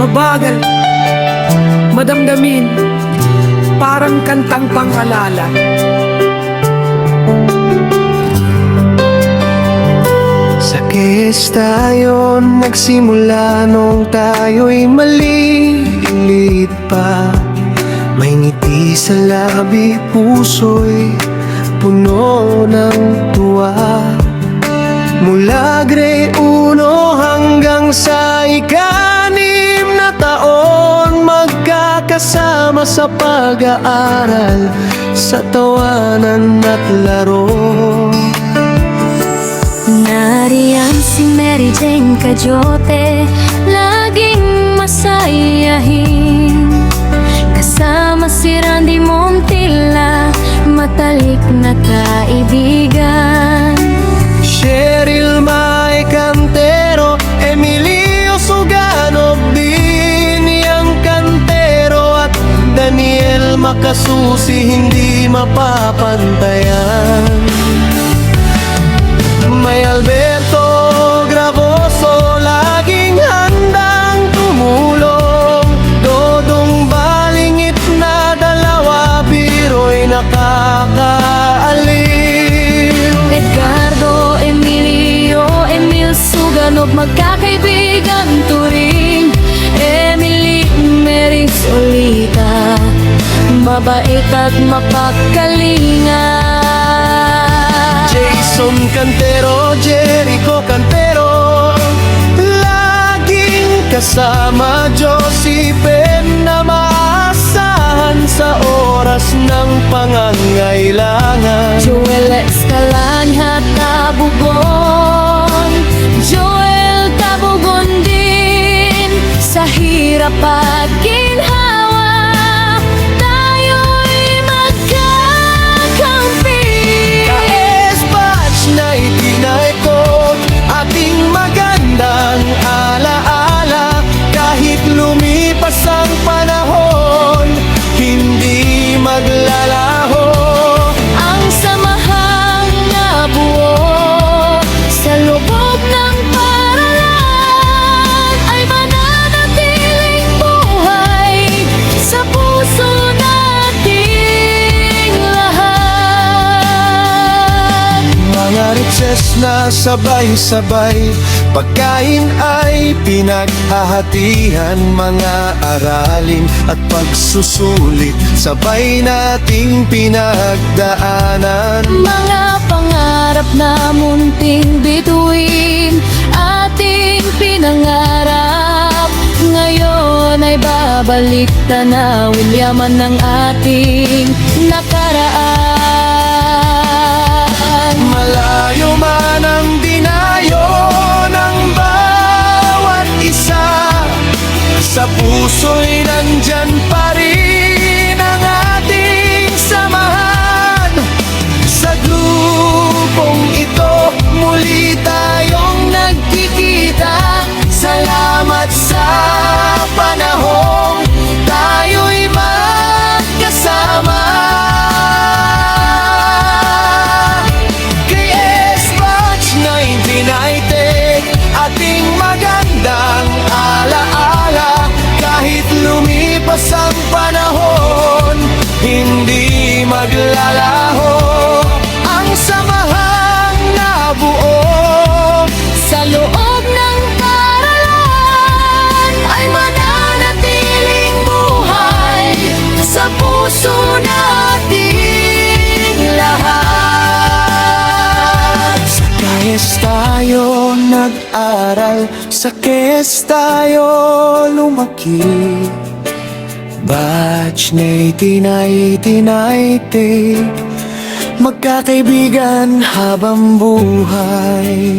mabagal, madamdamin, parang kantang pang-alala. Sa KS tayo nagsimula nung tayo'y maliliit pa. May ngiti sa labi, puso'y puno ng tuwa. Mula grade 1 hanggang sa ika-6 na taon, magkakasama sa pag-aaral, sa tawanan at laro. Nariyan si Mary Jane Cayote, laging masayahin. Kasama si Randy Montilla, matalik na kaibigan. Cheryl May Cantero, Emilio Sugano, Biniang Cantero at Daniel Makasusi, hindi mapapantayan. May Alberto Gravoso, laging handang tumulong. Dodong Balingit na dalawa, biro'y nakakaalim. Edgardo, Emilio, Emil Suganov, magkakaibigan turing. Emily, Mary Solita, mabait at mapagkalinga. Jason Cantero, Jericho Cantero, laging kasama. Josie Ben na maasahan sa oras ng pangangailangan. Joel Escalanya, Tabugon, Joel Tabugon din. Sa hirap at ginhawa, tayo'y magkakampi. KS Batch na itinaikot, ating magandang alaala. Kahit lumipas ang panahon, hindi maglalaho. Ang samahang nabuo sa loob ng paaralan ay mananatiling buhay sa puso nating lahat. Mga recess na sabay-sabay, pagkain ay pinaghahatian. Mga aralin at pagsusulit, sabay nating pinagdaanan. Mga pangarap na munting bituin, ating pinangarap. Ngayon ay babalik tanawin, yaman ng ating nakaraan. Malayo man ang dinayo ng bawat isa, sa puso'y nandyan pa rin ang ating samahan. Sa grupong ito, muli tayong nagkikita. Salamat sa panahong tayo'y magkasama. KS Batch 1990, ating magandang alaala. Kahit lumipas ang panahon, hindi maglalaho. Ang samahang nabuo Sa loob ng paaralan ay mananatiling buhay sa puso nating lahat. Sa KS tayo nag-aral, sa KS tayo lumaki. Batch 1990, magkakaibigan habang buhay.